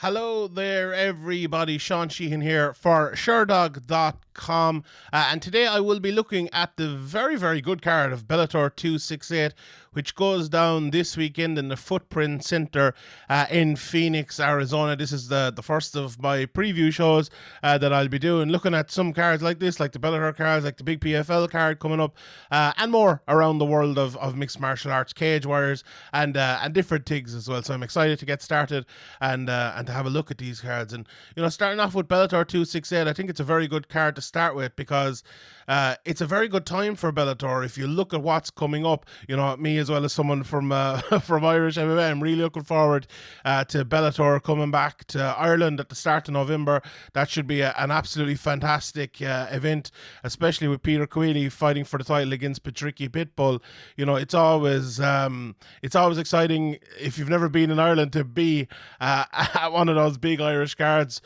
Hello there, everybody. Sean Sheehan here for Sherdog.com. And today I will be looking at the very, very good card of Bellator 268, which goes down this weekend in the Footprint Center in Phoenix, Arizona. This is the first of my preview shows that I'll be doing, looking at some cards like this, like the Bellator cards, like the big PFL card coming up, and more around the world of mixed martial arts, cage warriors, and different things as well. So I'm excited to get started and to have a look at these cards. And, you know, starting off with Bellator 268, I think it's a very good card to start with because it's a very good time for Bellator. If you look at what's coming up, you know, me as well as someone from from Irish MMA, I'm really looking forward to Bellator coming back to Ireland at the start of November. That should be an absolutely fantastic event, especially with Peter Queally fighting for the title against Patricky Pitbull. You know, it's always exciting if you've never been in Ireland to be at one of those big Irish cards,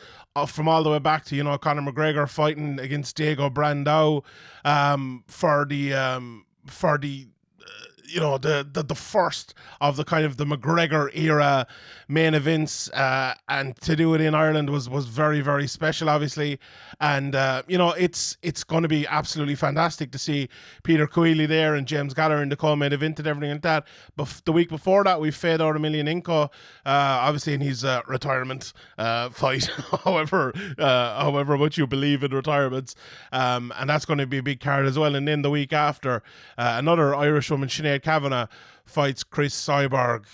from all the way back to, you know, Conor McGregor fighting against Diego Brandao for the you know, the first of the kind of the McGregor era main events, and to do it in Ireland was very, very special, obviously. And you know, it's going to be absolutely fantastic to see Peter Queally there and James Gallagher in the co-main event and everything like that. But the week before that, we Fedor Emelianenko, obviously in his retirement fight, however much you believe in retirements, and that's going to be a big card as well. And then the week after, another Irish woman, Sinead Kavanagh, fights Chris Cyborg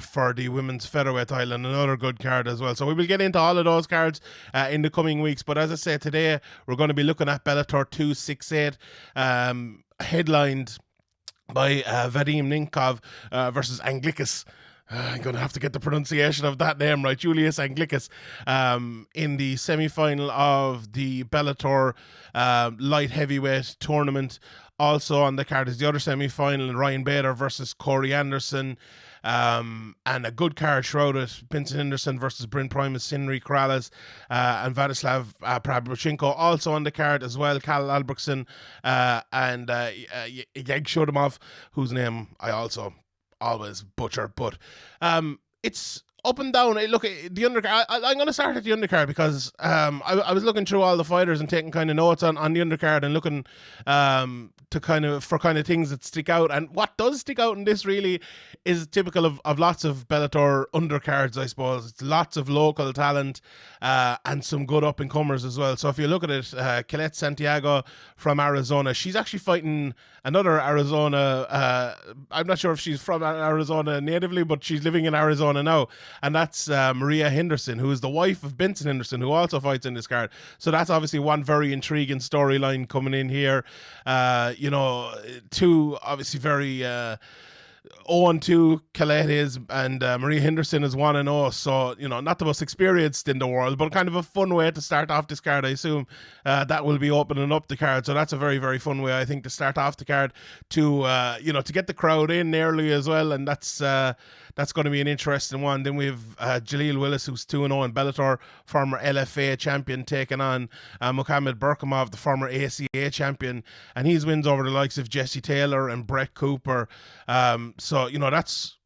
for the women's featherweight title, and another good card as well. So we will get into all of those cards in the coming weeks. But as I said, today we're going to be looking at Bellator 268, headlined by Vadim Nemkov versus Anglickas. I'm going to have to get the pronunciation of that name right. Julius Anglickas in the semi-final of the Bellator Light-Heavyweight tournament. Also on the card is the other semi-final, Ryan Bader versus Corey Anderson. And a good card shrouded, Benson Henderson versus Brent, Primus, Corrales, and Vladyslav Parubchenko. Also on the card as well, Karl Albrektsson and Yagshimuradov, whose name I also always butcher. But it's up and down. Look, the undercard, I'm going to start at the undercard because I was looking through all the fighters and taking kind of notes on the undercard and looking for things that stick out. And what does stick out in this really is typical of lots of Bellator undercards, I suppose. It's lots of local talent and some good up-and-comers as well. So if you look at it, Colette Santiago from Arizona, she's actually fighting another Arizona, I'm not sure if she's from Arizona natively, but she's living in Arizona now. And that's Maria Henderson, who is the wife of Benson Henderson, who also fights in this card. So that's obviously one very intriguing storyline coming in here. You know, two obviously very 0-2 Colette is, and Maria Henderson is 1-0. So, you know, not the most experienced in the world, but kind of a fun way to start off this card. I assume that will be opening up the card. So that's a very, very fun way, I think, to start off the card, to you know, to get the crowd in early as well. And that's going to be an interesting one. Then we have Jaleel Willis, who's 2-0 in Bellator, former LFA champion, taking on Muhammad Berkamov, the former ACA champion, and his wins over the likes of Jesse Taylor and Brett Cooper. So, you know, that's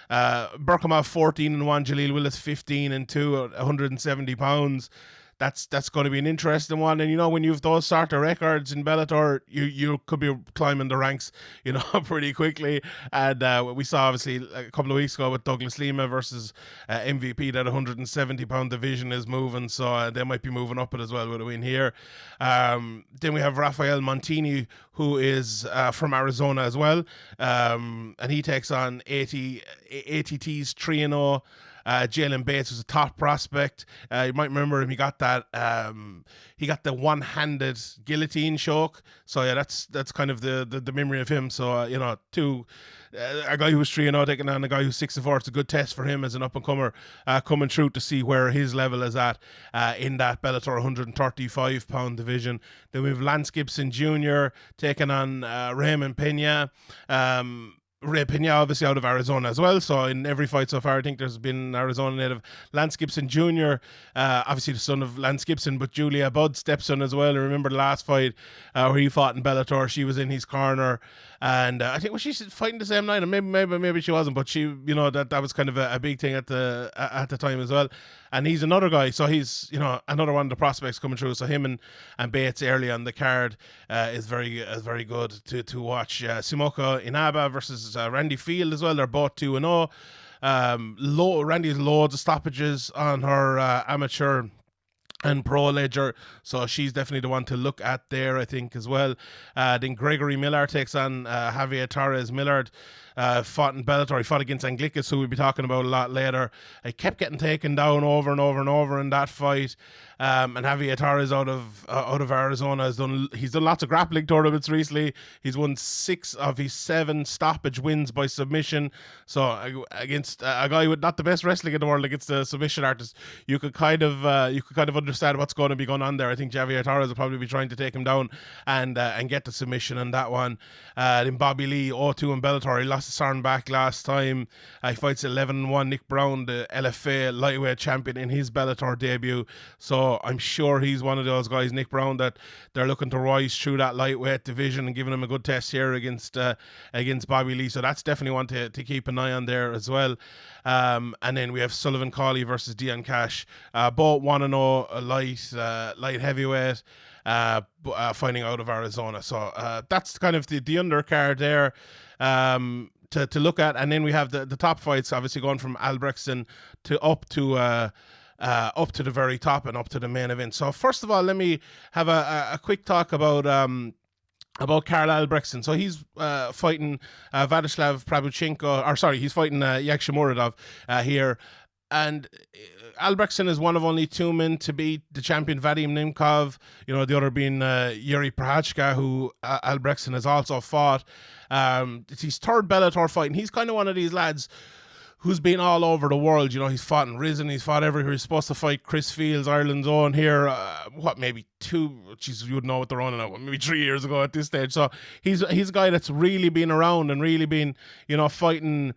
Berkamov 14-1, Jaleel Willis 15-2 at 170 pounds. That's going to be an interesting one. And, you know, when you have those sort of records in Bellator, you could be climbing the ranks, you know, pretty quickly. And we saw, obviously, a couple of weeks ago with Douglas Lima versus MVP, that 170-pound division is moving. So they might be moving up it as well with a win here. Then we have Rafael Montini, who is from Arizona as well. And he takes on ATT's 3-0. Jalen Bates was a top prospect. You might remember him. He got that. He got the one-handed guillotine choke. So yeah, that's kind of the memory of him. So you know, a guy who was 3-0 taking on a guy who's 6-4. It's a good test for him as an up-and-comer coming through to see where his level is at in that Bellator 135-pound division. Then we have Lance Gibson Jr. taking on Raymond Pena. Ray Pena, obviously out of Arizona as well. So in every fight so far, I think there's been an Arizona native. Lance Gibson Jr., obviously the son of Lance Gibson, but Julia Budd's stepson as well. I remember the last fight where he fought in Bellator. She was in his corner. And I think was she fighting the same night, and maybe she wasn't, but she, you know, that was kind of a big thing at the time as well. And he's another guy, so he's, you know, another one of the prospects coming through. So him and Bates early on the card is very good to watch. Simoka Inaba versus Randy Field as well. They're both 2-0. Randy has loads of stoppages on her amateur and pro ledger, so she's definitely the one to look at there, I think, as well. Then Gregory Millard takes on Javier Torres. Millard fought in Bellator. He fought against Anglickas, who we'll be talking about a lot later. He kept getting taken down over and over in that fight. And Javier Torres out of Arizona he's done lots of grappling tournaments recently. He's won 6 of his 7 stoppage wins by submission. So against a guy with not the best wrestling in the world, against a submission artist, you could kind of understand what's going to be going on there. I think Javier Torres will probably be trying to take him down and get the submission on that one. Then Bobby Lee 0-2 in Bellator. He lost to Sarnbach last time. He fights 11-1 Nick Brown, the LFA lightweight champion, in his Bellator debut. So I'm sure he's one of those guys, Nick Brown, that they're looking to rise through that lightweight division and giving him a good test here against Bobby Lee. So that's definitely one to keep an eye on there as well. And then we have Sullivan Cawley versus Dion Cash. Both 1-0 light heavyweight, fighting out of Arizona. So that's kind of the undercard there to look at. And then we have the top fights, obviously going from Albrektsson up to the very top and up to the main event. So first of all, let me have a quick talk about Karl Albrektsson. So he's fighting Vladyslav Parubchenko, he's fighting Yagshimuradov here. And Albrektsson is one of only 2 men to beat the champion Vadim Nemkov, you know, the other being Yuri Prochazka, who Albrektsson has also fought. It's his 3rd Bellator fight, and he's kind of one of these lads who's been all over the world. You know, he's fought in Risen, he's fought everywhere. He's supposed to fight Chris Fields, Ireland's own here, maybe 2, you would know what they're running out, maybe 3 years ago at this stage. So he's a guy that's really been around and really been, you know, fighting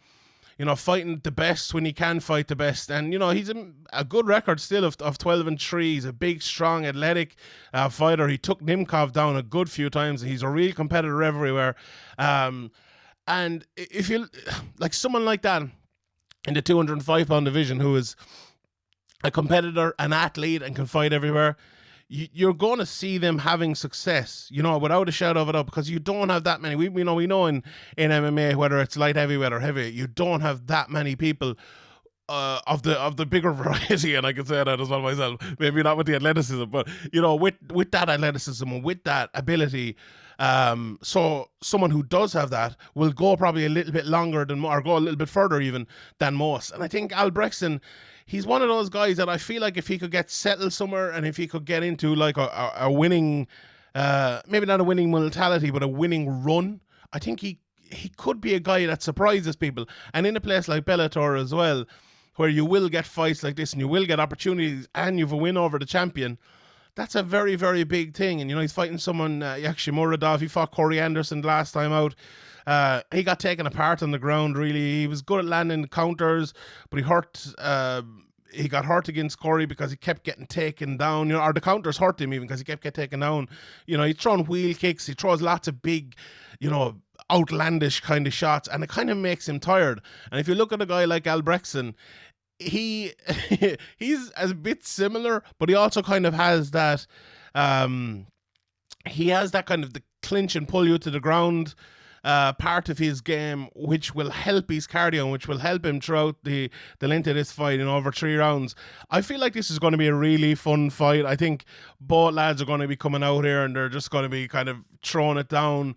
the best when he can fight the best. And, you know, he's a good record still of 12-3. He's a big, strong, athletic fighter. He took Nemkov down a good few times. He's a real competitor everywhere. And if you, like someone like that in the 205-pound division, who is a competitor, an athlete, and can fight everywhere, you're going to see them having success, you know, without a shadow of a doubt, because you don't have that many. We know in MMA, whether it's light heavyweight or heavyweight, you don't have that many people of the bigger variety, and I can say that as well myself. Maybe not with the athleticism, but, you know, with that athleticism and with that ability. So someone who does have that will go probably a little bit longer or go a little bit further even than most. And I think Albrektsson, he's one of those guys that I feel like if he could get settled somewhere and if he could get into like a winning, maybe not a winning mentality, but a winning run, I think he could be a guy that surprises people. And in a place like Bellator as well, where you will get fights like this and you will get opportunities and you have a win over the champion, that's a very, very big thing. And, you know, he's fighting someone, Yagshimuradov. He fought Corey Henderson last time out. He got taken apart on the ground, really. He was good at landing counters, but he got hurt against Corey because he kept getting taken down, you know, or the counters hurt him even because he kept getting taken down. You know, he's throwing wheel kicks. He throws lots of big, you know, outlandish kind of shots, and it kind of makes him tired. And if you look at a guy like Albrektsson, he's a bit similar, but he also kind of has that he has that kind of the clinch and pull you to the ground part of his game, which will help his cardio and which will help him throughout the length of this fight in over 3 rounds. I feel like this is going to be a really fun fight. I think both lads are going to be coming out here and they're just going to be kind of throwing it down.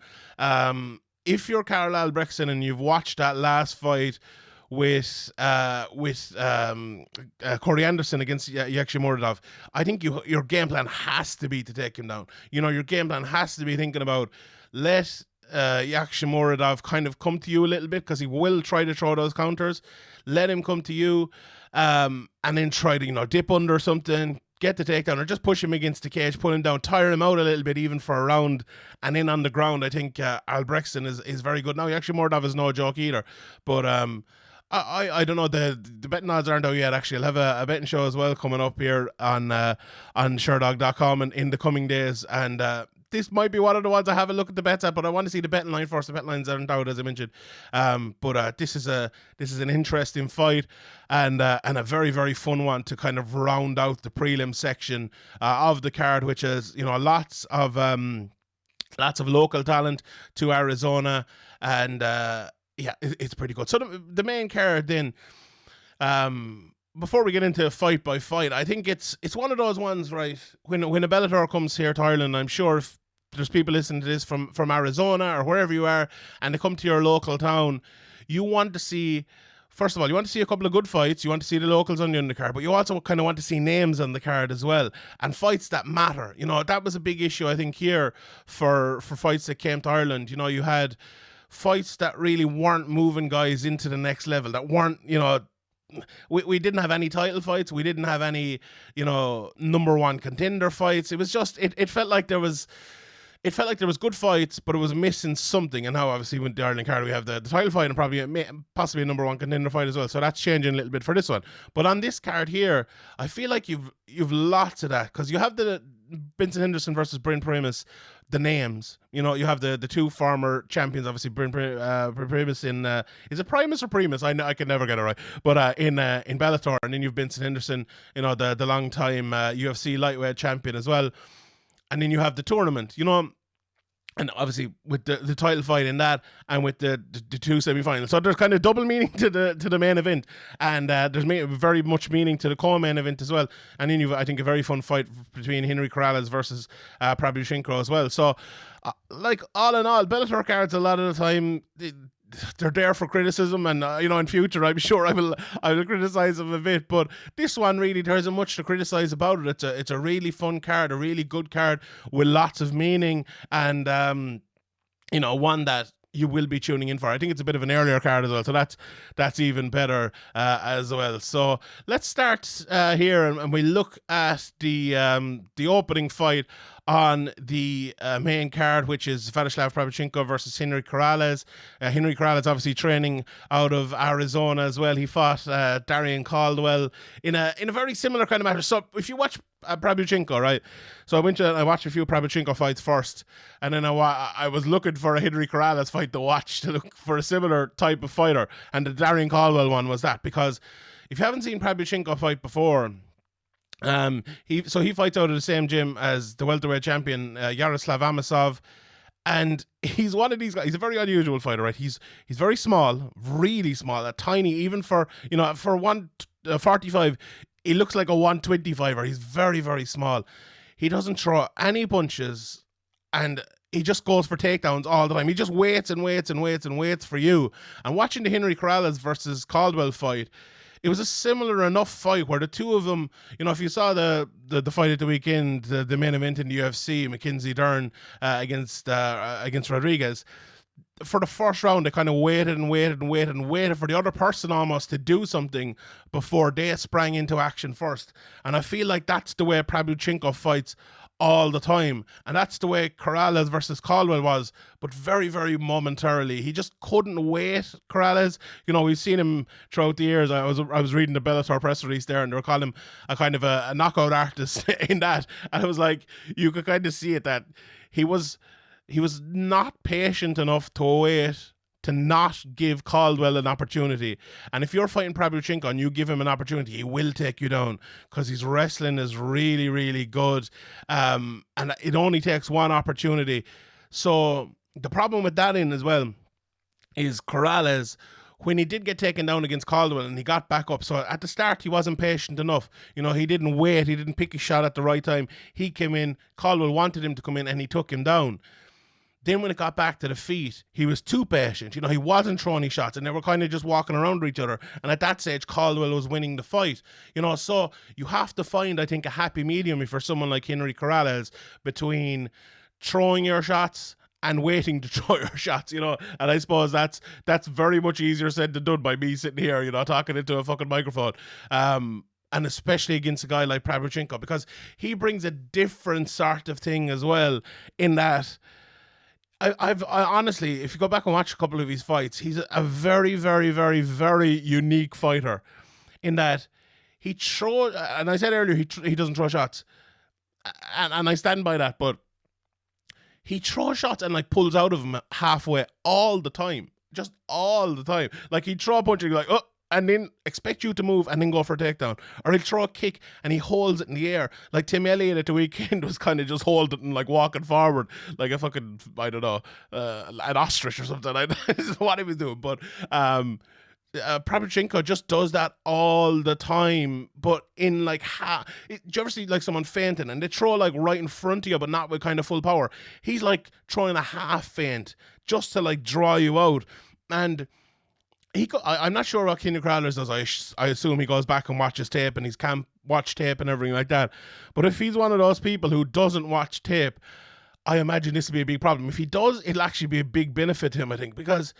If you're Karl Albrektsson and you've watched that last fight with Corey Anderson against Yagshimuradov, I think your game plan has to be to take him down. You know, your game plan has to be thinking about let Yagshimuradov kind of come to you a little bit, because he will try to throw those counters. Let him come to you, and then try to, you know, dip under something, get the takedown, or just push him against the cage, pull him down, tire him out a little bit even for a round, and then on the ground, I think Albrektsson is very good. Now, Yagshimuradov is no joke either, but I don't know, the betting odds aren't out yet. Actually, I'll have a betting show as well coming up here on Sherdog.com and in the coming days, and this might be one of the ones I have a look at the bets at, but I want to see the betting line first. The bet lines aren't out, as I mentioned. But this is an interesting fight and a very, very fun one to kind of round out the prelim section of the card, which is, you know, lots of local talent to Arizona, and it's pretty good. So the main card then, before we get into fight by fight, I think it's one of those ones, right? When a Bellator comes here to Ireland, I'm sure if there's people listening to this from Arizona or wherever you are, and they come to your local town, you want to see. First of all, you want to see a couple of good fights. You want to see the locals on the undercard, but you also kind of want to see names on the card as well, and fights that matter. You know, that was a big issue, I think, here for fights that came to Ireland. You know, you had fights that really weren't moving guys into the next level, that weren't, you know, we didn't have any title fights. We didn't have any, you know, number one contender fights. It was just, it felt like there was... It felt like there was good fights, but it was missing something. And now, obviously, with the Ireland card, we have the title fight and probably possibly a number one contender fight as well. So that's changing a little bit for this one. But on this card here, I feel like you've lots of that, because you have the Benson Henderson versus Brent Primus, the names. You know, you have the two former champions, obviously Brent Primus in is it Primus or Primus? I can never get it right. But in Bellator, and then you've Benson Henderson, you know, the long time UFC lightweight champion as well. And then you have the tournament, you know, and obviously with the title fight in that, and with the two semi-finals. So there's kind of double meaning to the main event, and there's very much meaning to the co-main event as well. And then you've, I think, a very fun fight between Henry Corrales versus Parubchenko as well. So, like, all in all, Bellator cards a lot of the time, they're there for criticism, and you know, in future I'm sure I will criticize them a bit, but this one really, there isn't much to criticize about it. It's a really fun card, a really good card with lots of meaning, and you know, one that you will be tuning in for. I think it's a bit of an earlier card as well, so that's even better as well. So let's start here, and we look at the opening fight on the main card, which is Vladyslav Parubchenko versus Henry Corrales. Henry Corrales obviously training out of Arizona as well. He fought Darrion Caldwell in a very similar kind of matter. So if you watch Parubchenko, right? So I watched a few Parubchenko fights first, and then I was looking for a Henry Corrales fight to watch, to look for a similar type of fighter, and the Darrion Caldwell one was that, because if you haven't seen Parubchenko fight before, he fights out of the same gym as the welterweight champion Yaroslav Amosov, and he's one of these guys. He's a very unusual fighter, right? He's very small, really small, a tiny, even for, you know, for 145, he looks like a 125er. He's very, very small. He doesn't throw any punches, and he just goes for takedowns all the time. He just waits and waits and waits and waits for you. And watching the Henry Corrales versus Caldwell fight, it was a similar enough fight where the two of them, you know, if you saw the fight at the weekend, the main event in the UFC, Mackenzie Dern against Rodriguez, for the first round, they kind of waited and waited and waited and waited for the other person almost to do something before they sprang into action first. And I feel like that's the way Parubchenko fights all the time, and that's the way Corrales versus Caldwell was, but very, very momentarily. He just couldn't wait, Corrales. You know, we've seen him throughout the years. I was reading the Bellator press release there, and they were calling him a kind of a knockout artist in that, and it was like, you could kind of see it, that he was not patient enough to wait, to not give Caldwell an opportunity. And if you're fighting Parubchenko and you give him an opportunity, he will take you down, because his wrestling is really, really good. And it only takes one opportunity. So the problem with that as well is Corrales, when he did get taken down against Caldwell and he got back up, so at the start he wasn't patient enough. You know, he didn't wait, he didn't pick his shot at the right time. He came in, Caldwell wanted him to come in, and he took him down. Then when it got back to the feet, he was too patient. You know, he wasn't throwing any shots, and they were kind of just walking around each other. And at that stage, Caldwell was winning the fight. You know, so you have to find, I think, a happy medium for someone like Henry Corrales between throwing your shots and waiting to throw your shots, you know. And I suppose that's very much easier said than done by me sitting here, you know, talking into a fucking microphone. And especially against a guy like Parubchenko, because he brings a different sort of thing as well, in that I honestly, if you go back and watch a couple of his fights, he's a very, very, very, very unique fighter, in that he throws, and I said earlier, he doesn't throw shots, and I stand by that, but he throws shots and like pulls out of him halfway all the time. Just all the time. Like he'd throw a punch and he'd be like, oh, and then expect you to move and then go for a takedown. Or he'll throw a kick and he holds it in the air. Like Tim Elliott at the weekend was kind of just holding it and like walking forward like a fucking, I don't know, an ostrich or something. I don't know what he was doing. But Parubchenko just does that all the time, but in like do you ever see like someone fainting and they throw like right in front of you but not with kind of full power? He's like throwing a half feint just to like draw you out. And I'm not sure what Keenan Corrales does. I assume he goes back and watches tape and he's can't watch tape and everything like that. But if he's one of those people who doesn't watch tape, I imagine this would be a big problem. If he does, it'll actually be a big benefit to him, I think, because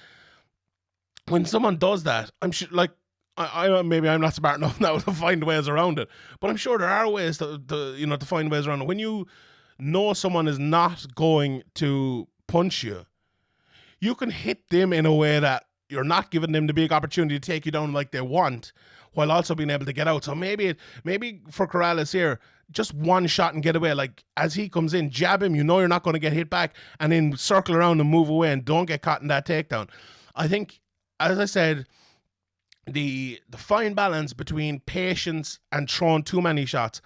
when someone does that, I'm sure, like, I maybe I'm not smart enough now to find ways around it, but I'm sure there are ways to find ways around it. When you know someone is not going to punch you, you can hit them in a way that you're not giving them the big opportunity to take you down like they want, while also being able to get out. So maybe for Corrales here, just one shot and get away. Like as he comes in, jab him. You know you're not going to get hit back, and then circle around and move away and don't get caught in that takedown. I think, as I said, the fine balance between patience and throwing too many shots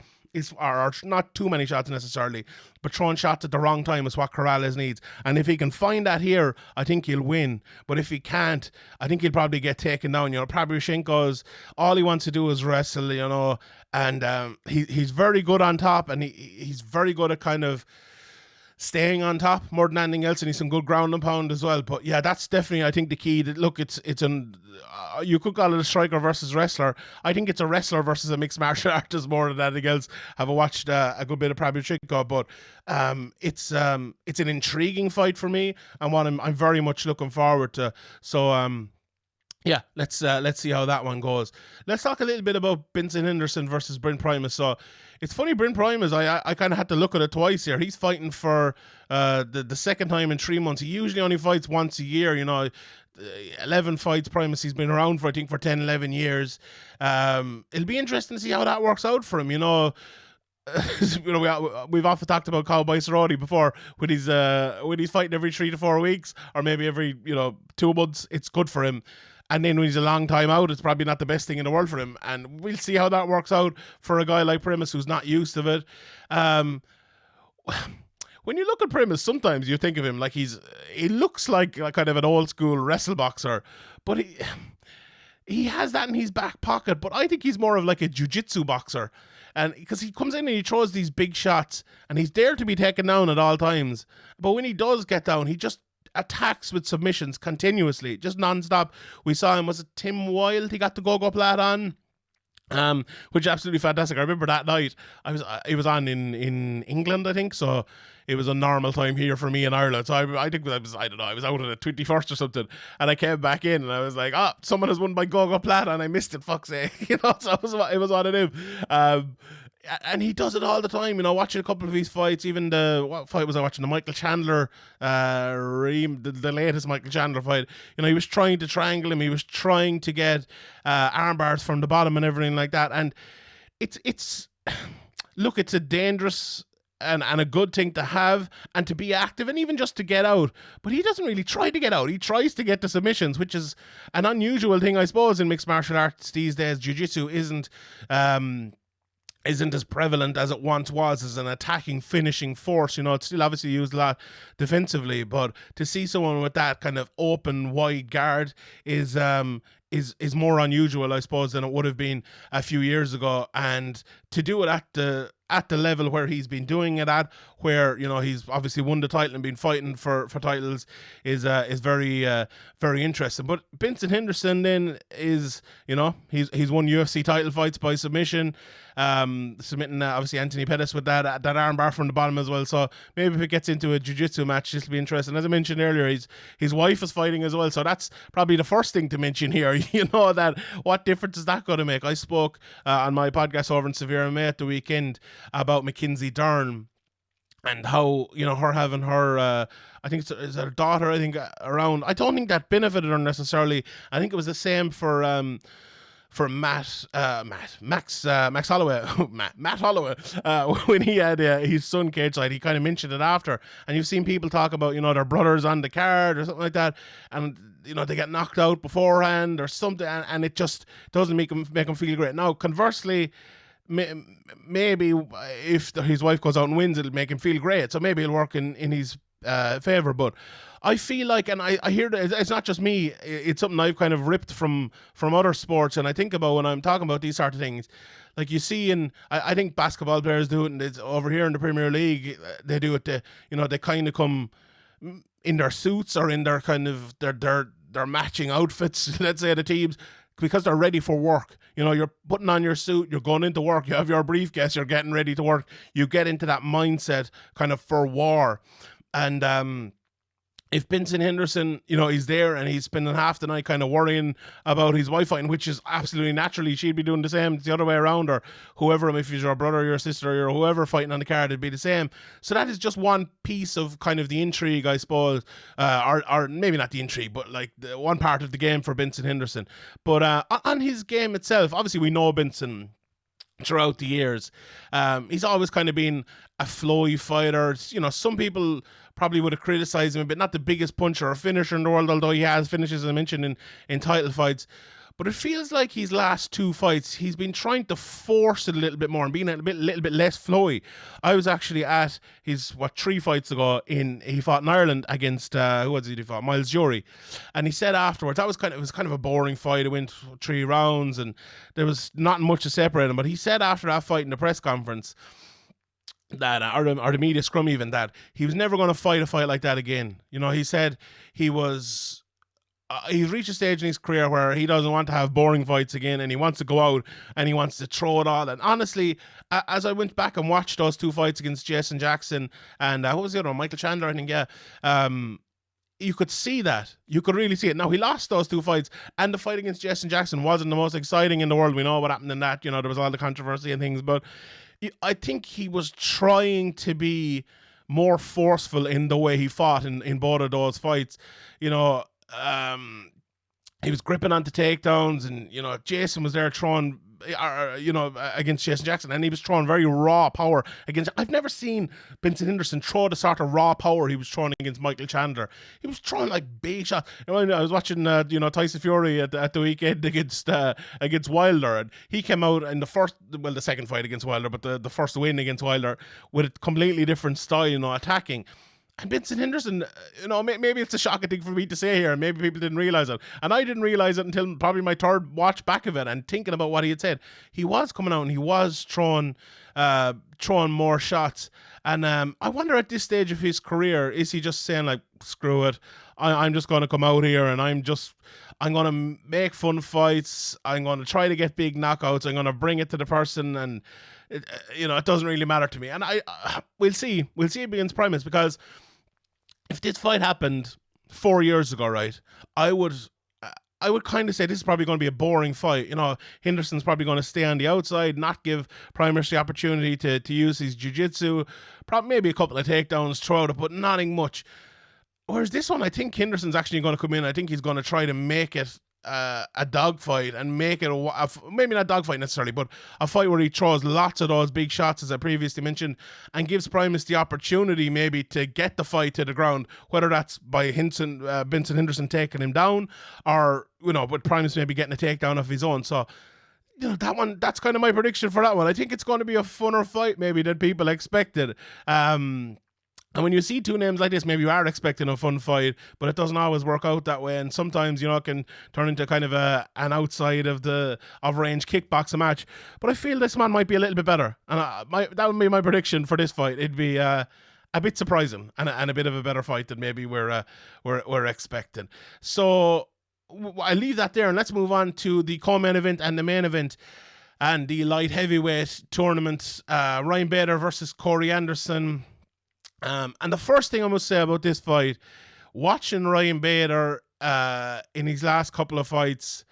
or not too many shots necessarily, but throwing shots at the wrong time is what Corrales needs. And if he can find that here, I think he'll win. But if he can't, I think he'll probably get taken down. Parubchenko's, all he wants to do is wrestle, and he's very good on top, and he's very good at kind of staying on top more than anything else, and he's some good ground and pound as well. But yeah, that's definitely, I think, the key. Look, you could call it a striker versus wrestler. I think it's a wrestler versus a mixed martial artist more than anything else. I've watched a good bit of Parubchenko, but it's an intriguing fight for me, and one I'm very much looking forward to. So yeah, let's see how that one goes. Let's talk a little bit about Benson Henderson versus Brent Primus. So it's funny, Brent Primus, I kind of had to look at it twice here. He's fighting for the second time in 3 months. He usually only fights once a year, 11 fights. Primus, he's been around for, I think, for 10, 11 years. It'll be interesting to see how that works out for him, we've often talked about Cowboy Cerrone before when he's fighting every 3 to 4 weeks, or maybe every 2 months. It's good for him. And then when he's a long time out, it's probably not the best thing in the world for him. And we'll see how that works out for a guy like Primus who's not used to it. When you look at Primus, sometimes you think of him like he looks like kind of an old school wrestle boxer, but he has that in his back pocket. But I think he's more of like a jiu-jitsu boxer, and because he comes in and he throws these big shots, and he's there to be taken down at all times. But when he does get down, he just attacks with submissions continuously, just non-stop. We saw him, was it Tim Wilde he got the go plat on, which is absolutely fantastic. I remember that night it was on in England, I think, so it was a normal time here for me in Ireland. So I think I was out on the 21st or something, and I came back in and I was like, someone has won my go plat and I missed it, fuck's sake. So it was one of them. And he does it all the time, watching a couple of his fights. Even what fight was I watching? The Michael Chandler, the latest Michael Chandler fight. He was trying to triangle him. He was trying to get arm bars from the bottom and everything like that. And it's look, it's a dangerous and a good thing to have and to be active and even just to get out. But he doesn't really try to get out. He tries to get the submissions, which is an unusual thing, I suppose, in mixed martial arts these days. Jiu-jitsu isn't as prevalent as it once was as an attacking, finishing force. It's still obviously used a lot defensively, but to see someone with that kind of open, wide guard is more unusual, I suppose, than it would have been a few years ago. And to do it at the level where he's been doing it at, where he's obviously won the title and been fighting for titles, is very very interesting. But Benson Henderson then is he's won UFC title fights by submission, submitting obviously Anthony Pettis with that armbar from the bottom as well. So maybe if it gets into a jiu-jitsu match, this will be interesting. As I mentioned earlier, his wife is fighting as well, so that's probably the first thing to mention here. That what difference is that going to make? I spoke on my podcast over in Severe MMA at the weekend about Mackenzie Dern and how her having her I think it's her daughter, I think, around. I don't think that benefited her necessarily. I think it was the same for Max Holloway, Matt Holloway, when he had his son cage fight. He kind of mentioned it after, and you've seen people talk about, their brothers on the card or something like that, and they get knocked out beforehand or something, and it just doesn't make him feel great. Now, conversely, maybe if his wife goes out and wins, it'll make him feel great. So maybe it'll work in his favor. But I feel like, and I hear that it's not just me, it's something I've kind of ripped from other sports, and I think about when I'm talking about these sort of things. Like you see I think basketball players do it, and it's over here in the Premier League, they do it, they kind of come in their suits or in their kind of their matching outfits, let's say, the teams, because they're ready for work. You're putting on your suit, you're going into work, you have your briefcase, you're getting ready to work. You get into that mindset kind of for war. And if Benson Henderson, he's there and he's spending half the night kind of worrying about his wife fighting, which is absolutely naturally, she'd be doing the same the other way around, or whoever, if you're your brother or your sister or whoever fighting on the card, it'd be the same. So that is just one piece of kind of the intrigue, I suppose, or maybe not the intrigue, but like one part of the game for Benson Henderson. But on his game itself, obviously we know Benson throughout the years. He's always kind of been a flowy fighter. Some people probably would have criticized him, but not the biggest puncher or finisher in the world, although he has finishes, as I mentioned, in title fights. But it feels like his last two fights, he's been trying to force it a little bit more and being a little bit less flowy. I was actually at his, 3 fights ago, he fought in Ireland against, who was it he fought? Miles Jury. And he said afterwards, it was kind of a boring fight. It went 3 rounds and there was not much to separate them. But he said after that fight in the press conference, that or the media scrum even, that he was never going to fight a fight like that again. He said he's reached a stage in his career where he doesn't want to have boring fights again, and he wants to go out and he wants to throw it all. And honestly, as I went back and watched those 2 fights against Jason Jackson and what was the other one, Michael Chandler, I think, you could see that. You could really see it. Now, he lost those 2 fights, and the fight against Jason Jackson wasn't the most exciting in the world. We know what happened in that. There was all the controversy and things, but I think he was trying to be more forceful in the way he fought in both of those fights. He was gripping onto takedowns, and Jason was there throwing, against Jason Jackson, and he was throwing very raw power against. I've never seen Benson Henderson throw the sort of raw power he was throwing against Michael Chandler. He was throwing like big shots. I was watching Tyson Fury at the weekend against Wilder, and he came out in the second fight against Wilder, but the first win against Wilder with a completely different style, attacking. And Benson Henderson, maybe it's a shocking thing for me to say here, and maybe people didn't realize it. And I didn't realize it until probably my third watch back of it and thinking about what he had said. He was coming out and he was throwing more shots. And I wonder at this stage of his career, is he just saying like, screw it, I'm just going to come out here and I'm going to make fun fights. I'm going to try to get big knockouts. I'm going to bring it to the person, and it doesn't really matter to me. And we'll see against Primus, because if this fight happened 4 years ago, right, I would kind of say this is probably going to be a boring fight. Henderson's probably going to stay on the outside, not give Primus the opportunity to use his jiu-jitsu, probably maybe a couple of takedowns, throw it, but nothing much. Whereas this one, I think Henderson's actually going to come in. I think he's going to try to make it a dogfight and make it maybe not dogfight necessarily, but a fight where he throws lots of those big shots, as I previously mentioned, and gives Primus the opportunity maybe to get the fight to the ground, whether that's by Benson Henderson taking him down, or with Primus maybe getting a takedown of his own. So that's kind of my prediction for that one. I think it's going to be a funner fight maybe than people expected. And when you see 2 names like this, maybe you are expecting a fun fight, but it doesn't always work out that way. And sometimes, it can turn into kind of an outside of range kickboxing match. But I feel this man might be a little bit better. And that would be my prediction for this fight. It'd be a bit surprising and a bit of a better fight than maybe we're expecting. So I leave that there, and let's move on to the co-main event and the main event and the light heavyweight tournament. Ryan Bader versus Corey Anderson. And the first thing I must say about this fight, watching Ryan Bader in his last couple of fights,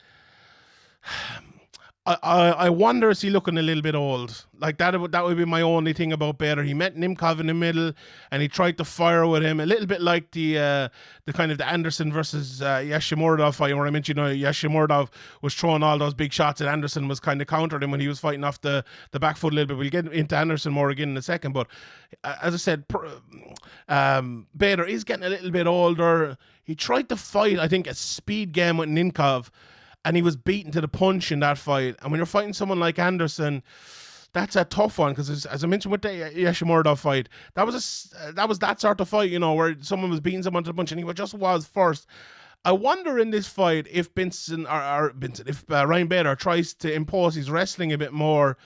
I wonder, is he looking a little bit old? Like that would be my only thing about Bader. He met Nemkov in the middle, and he tried to fire with him a little bit like the kind of the Anderson versus Yagshimuradov fight, where I mentioned Yagshimuradov was throwing all those big shots, and Anderson was kind of countered him when he was fighting off the back foot a little bit. We'll get into Anderson more again in a second, but as I said, Bader is getting a little bit older. He tried to fight, I think, a speed game with Nemkov, and he was beaten to the punch in that fight. And when you're fighting someone like Henderson, that's a tough one, because as I mentioned with the Yagshimuradov fight, that was that sort of fight, where someone was beating someone to the punch, and he just was first. I wonder in this fight if Benson if Ryan Bader tries to impose his wrestling a bit more.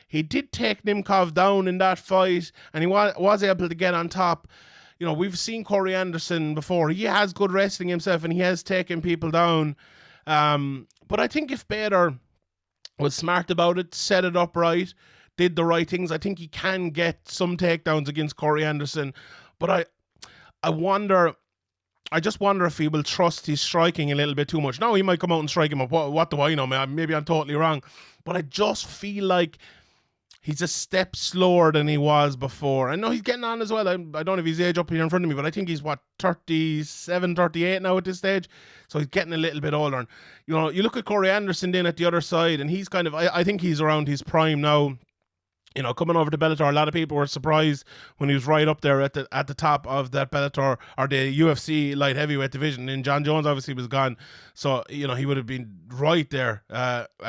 He did take Nemkov down in that fight, and he was able to get on top. We've seen Corey Anderson before. He has good wrestling himself, and he has taken people down. But I think if Bader was smart about it, set it up right, did the right things, I think he can get some takedowns against Corey Anderson. But I just wonder if he will trust his striking a little bit too much. Now he might come out and strike him up. What do I know, man? Maybe I'm totally wrong. But I just feel like he's a step slower than he was before. I know he's getting on as well. I don't have his age up here in front of me, but I think he's, 37, 38 now at this stage. So he's getting a little bit older. And, you look at Corey Anderson then at the other side, and he's kind of, I think he's around his prime now. Coming over to Bellator, a lot of people were surprised when he was right up there at the top of that Bellator or the UFC light-heavyweight division. And John Jones obviously was gone, so he would have been right there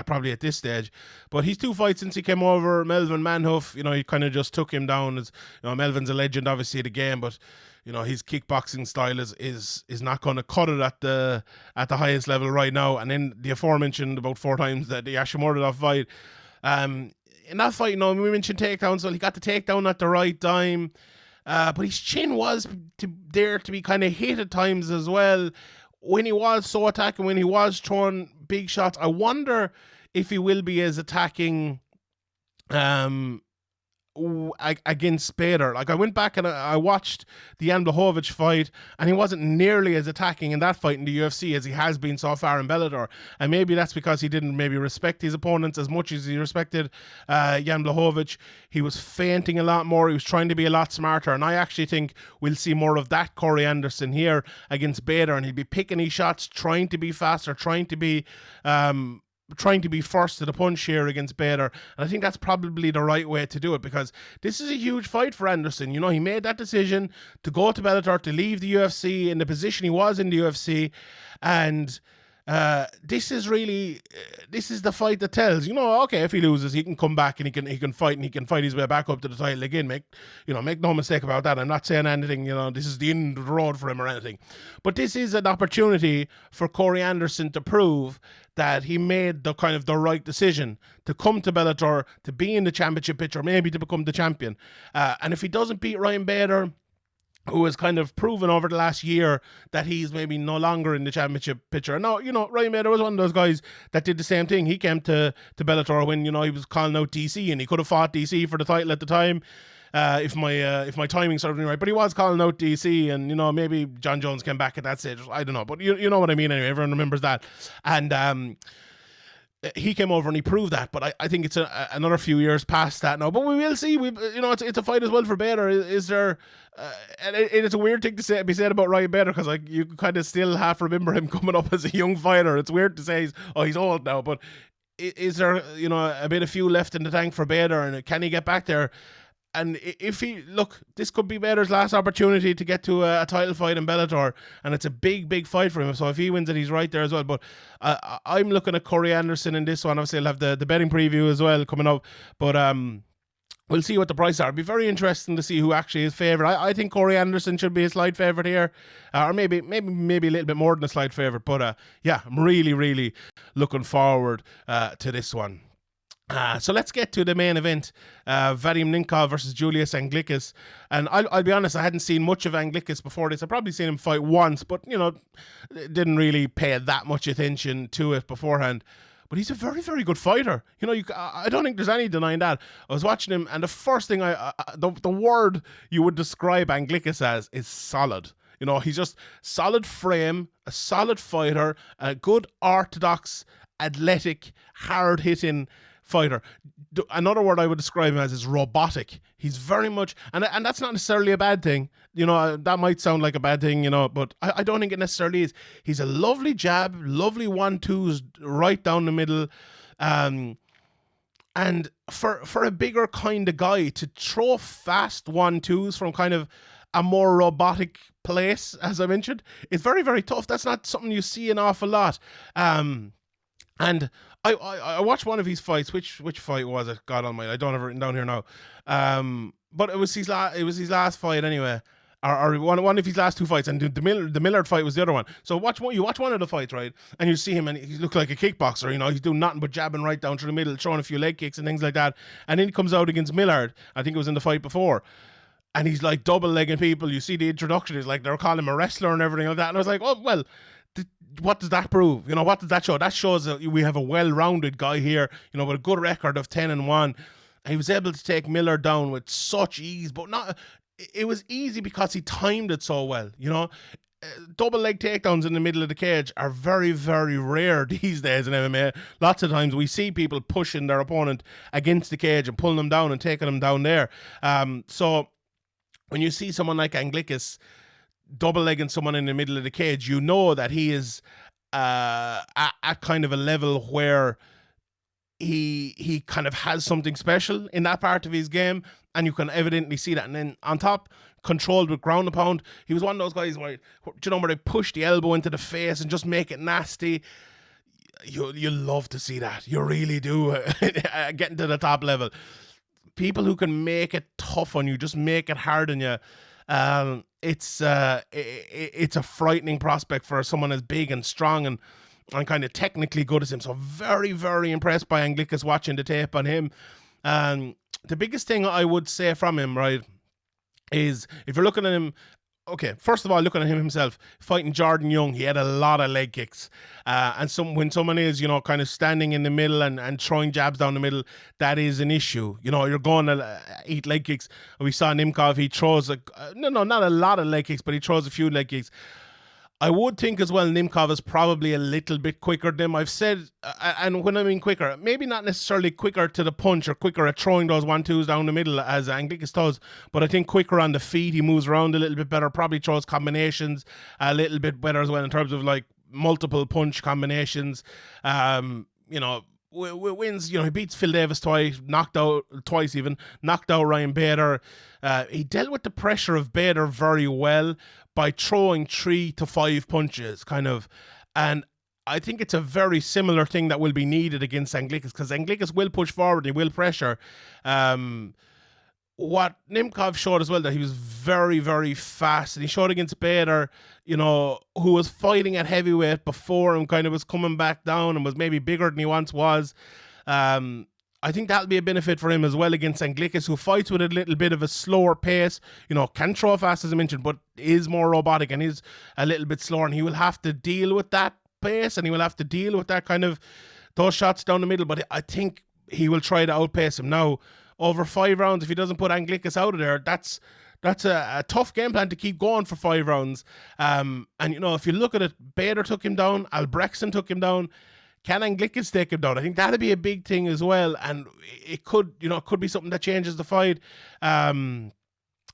probably at this stage. But he's 2 fights since he came over. Melvin Manhoef, he kind of just took him down. As Melvin's a legend, obviously, of the game, but his kickboxing style is not going to cut it at the highest level right now. And then the aforementioned about 4 times that the Yagshimuradov fight. In that fight, we mentioned takedowns, so he got the takedown at the right time. But his chin was there to be kind of hit at times as well. When he was so attacking, when he was throwing big shots, I wonder if he will be as attacking against Bader. Like, I went back and I watched the Albrektsson fight, and he wasn't nearly as attacking in that fight in the UFC as he has been so far in Bellator. And maybe that's because he didn't maybe respect his opponents as much as he respected Jan Blachowicz. He was feinting a lot more. He was trying to be a lot smarter. And I actually think we'll see more of that Corey Anderson here against Bader, and he'll be picking his shots, trying to be faster, trying to be first to the punch here against Bader. And I think that's probably the right way to do it, because this is a huge fight for Anderson. He made that decision to go to Bellator, to leave the UFC in the position he was in the UFC, and this is the fight that tells, okay, if he loses, he can come back and he can fight, and he can fight his way back up to the title again. Make no mistake about that. I'm not saying anything, this is the end of the road for him or anything. But this is an opportunity for Corey Anderson to prove that he made the right decision to come to Bellator, to be in the championship picture, maybe to become the champion. And if he doesn't beat Ryan Bader, who has kind of proven over the last year that he's maybe no longer in the championship picture. And now, Ryan Bader was one of those guys that did the same thing. He came to Bellator when, he was calling out DC, and he could have fought DC for the title at the time, if my timing served me right. But he was calling out DC, and, maybe John Jones came back at that stage. I don't know. But you know what I mean anyway. Everyone remembers that. And he came over and he proved that, but I think it's another few years past that now. But we will see. It's a fight as well for Bader. Is there? And it's a weird thing to be said about Ryan Bader, because you kind of still half remember him coming up as a young fighter. It's weird to say he's old now, but is there a bit of fuel left in the tank for Bader, and can he get back there? And if this could be Bader's last opportunity to get to a title fight in Bellator, and it's a big, big fight for him. So if he wins it, he's right there as well. But I'm looking at Corey Anderson in this one. Obviously, I'll have the betting preview as well coming up. But we'll see what the prices are. It'll be very interesting to see who actually is favourite. I think Corey Anderson should be a slight favourite here, or maybe a little bit more than a slight favourite. But yeah, I'm really, really looking forward to this one. So let's get to the main event, Vadim Nemkov versus Julius Anglickas. And I'll be honest, I hadn't seen much of Anglickas before this. I've probably seen him fight once, but, didn't really pay that much attention to it beforehand. But he's a very, very good fighter. I don't think there's any denying that. I was watching him, and the first thing the word you would describe Anglickas as is solid. He's just solid frame, a solid fighter, a good orthodox athletic, hard-hitting fighter. Another word I would describe him as is robotic. He's very much, and that's not necessarily a bad thing. That might sound like a bad thing, but I don't think it necessarily is. He's a lovely jab, lovely 1-2s right down the middle. And for a bigger kind of guy to throw fast 1-2s from kind of a more robotic place, as I mentioned, it's very, very tough. That's not something you see an awful lot. And I watched one of his fights. Which fight was it? God almighty, I don't have it written down here now. But it was his last fight anyway, or one of his last two fights. And the Millard fight was the other one. So you watch one of the fights, right? And you see him, and he looks like a kickboxer. He's doing nothing but jabbing right down through the middle, throwing a few leg kicks and things like that. And then he comes out against Millard. I think it was in the fight before. And he's like double legging people. You see the introduction is like they're calling him a wrestler and everything like that. And I was like, oh well. What does that prove? What does that show? That shows that we have a well-rounded guy here, with a good record of 10-1. And he was able to take Miller down with such ease, but not. It was easy because he timed it so well. Double leg takedowns in the middle of the cage are very, very rare these days in MMA. Lots of times we see people pushing their opponent against the cage and pulling them down and taking them down there. So when you see someone like Anglickas double-legging someone in the middle of the cage, you know that he is at kind of a level where he kind of has something special in that part of his game, and you can evidently see that. And then on top, controlled with ground and pound. He was one of those guys where they push the elbow into the face and just make it nasty. You love to see that. You really do. Getting to the top level. People who can make it tough on you, just make it hard on you. It's a frightening prospect for someone as big and strong and kind of technically good as him. So very, very impressed by Anglickas watching the tape on him. The biggest thing I would say from him, right, is if you're looking at him, okay, first of all, looking at him himself, fighting Jordan Young, he had a lot of leg kicks. And when someone is, kind of standing in the middle and throwing jabs down the middle, that is an issue. You're going to eat leg kicks. We saw Nemkov, he throws, not a lot of leg kicks, but he throws a few leg kicks. I would think as well Nemkov is probably a little bit quicker than him. I've said, and when I mean quicker, maybe not necessarily quicker to the punch or quicker at throwing those 1-2s down the middle as Anglickas does, but I think quicker on the feet. He moves around a little bit better, probably throws combinations a little bit better as well in terms of like multiple punch combinations. Wins, he beats Phil Davis twice, knocked out Ryan Bader. He dealt with the pressure of Bader very well by throwing 3 to 5 punches, kind of. And I think it's a very similar thing that will be needed against Anglickas, because Anglickas will push forward, he will pressure. What Nemkov showed as well, that he was very, very fast, and he showed against Bader, who was fighting at heavyweight before and kind of was coming back down and was maybe bigger than he once was. I think that'll be a benefit for him as well against Anglickas, who fights with a little bit of a slower pace, can throw fast as I mentioned, but is more robotic and is a little bit slower, and he will have to deal with that pace and he will have to deal with that kind of those shots down the middle. But I think he will try to outpace him. Now, over 5 rounds, if he doesn't put Anglickas out of there, that's a tough game plan to keep going for 5 rounds. And if you look at it, Bader took him down, Albrektsson took him down. Can Anglickas take him down? I think that'd be a big thing as well, and it could be something that changes the fight.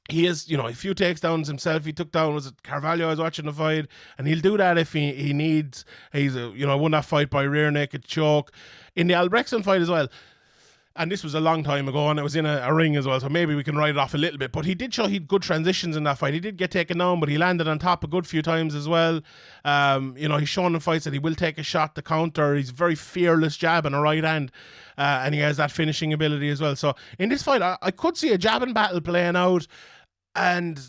He has, a few takedowns himself. He took down, was it Carvalho? I was watching the fight, and he'll do that if he needs. He's won that fight by rear naked choke in the Albrektsson fight as well. And this was a long time ago, and it was in a ring as well, so maybe we can write it off a little bit. But he did show he had good transitions in that fight. He did get taken down, but he landed on top a good few times as well. He's shown in fights that he will take a shot to counter. He's very fearless jab and a right hand, and he has that finishing ability as well. So in this fight, I could see a jabbing battle playing out, and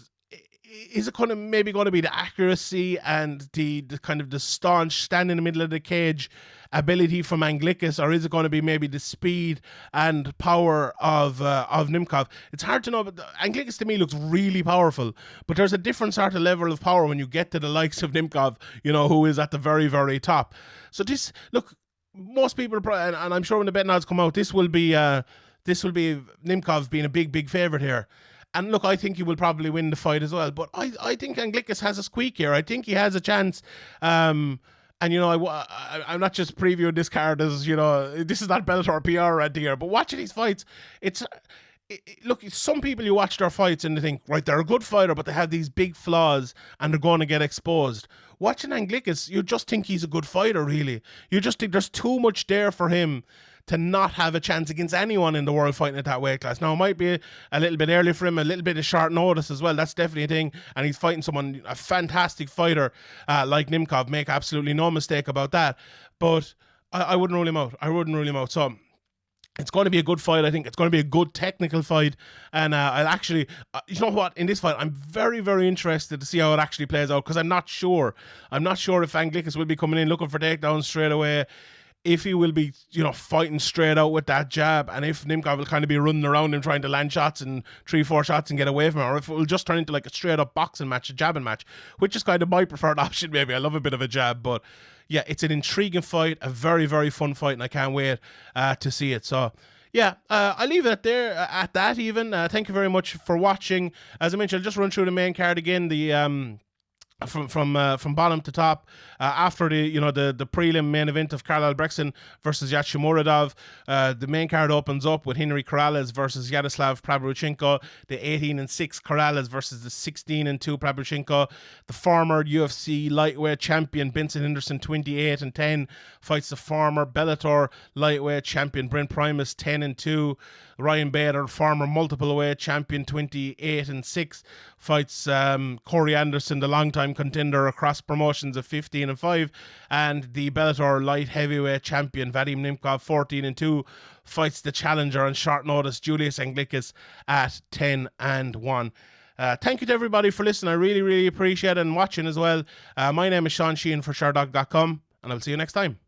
is it maybe going to be the accuracy and the kind of the staunch stand in the middle of the cage ability from Anglickas, or is it going to be maybe the speed and power of Nemkov? It's hard to know, but Anglickas to me looks really powerful, but there's a different sort of level of power when you get to the likes of Nemkov, who is at the very, very top. So most people, and I'm sure when the betting odds come out, this will be Nemkov being a big, big favourite here. And look, I think he will probably win the fight as well. But I think Anglickas has a squeak here. I think he has a chance. And, you know, I'm not just previewing this card as, you know, this is not Bellator PR right here, but watching these fights, look, some people, you watch their fights and they think, right, they're a good fighter, but they have these big flaws and they're going to get exposed. Watching Anglickas, you just think he's a good fighter, really. You just think there's too much there for him to not have a chance against anyone in the world fighting at that weight class. Now, it might be a little bit early for him, a little bit of short notice as well. That's definitely a thing. And he's fighting someone, a fantastic fighter like Nemkov. Make absolutely no mistake about that. But I wouldn't rule him out. I wouldn't rule him out. So it's going to be a good fight. I think it's going to be a good technical fight. And I'll actually, you know what, in this fight, I'm very, very interested to see how it actually plays out, because I'm not sure. I'm not sure if Anglickas will be coming in looking for takedowns straight away, if he will be, you know, fighting straight out with that jab, and if Nemkov will kind of be running around him trying to land shots and 3-4 shots and get away from him, or if it will just turn into like a straight up boxing match, a jabbing match, which is kind of my preferred option. Maybe I love a bit of a jab, but yeah, it's an intriguing fight, a very, very fun fight, and I can't wait to see it. So yeah, I'll leave it there at that even. Thank you very much for watching. As I mentioned, I'll just run through the main card again, the from bottom to top. After the prelim main event of Karl Albrektsson versus Yagshimuradov, the main card opens up with Corrales versus Vladyslav Parubchenko, the 18-6 Corrales versus the 16-2 Parubchenko. The former UFC lightweight champion Benson Henderson, 28-10, fights the former Bellator lightweight champion Brent Primus, 10-2. Ryan Bader, former multiple weight champion, 28-6, fights Corey Anderson, the longtime contender across promotions, of 15-5, and the Bellator Light-Heavyweight Champion Vadim Nemkov, 14-2, fights the challenger on short notice Julius Anglickas at 10-1. Thank you to everybody for listening. I really, really appreciate it, and watching as well. My name is Sheehan for Sherdog.com, and I'll see you next time.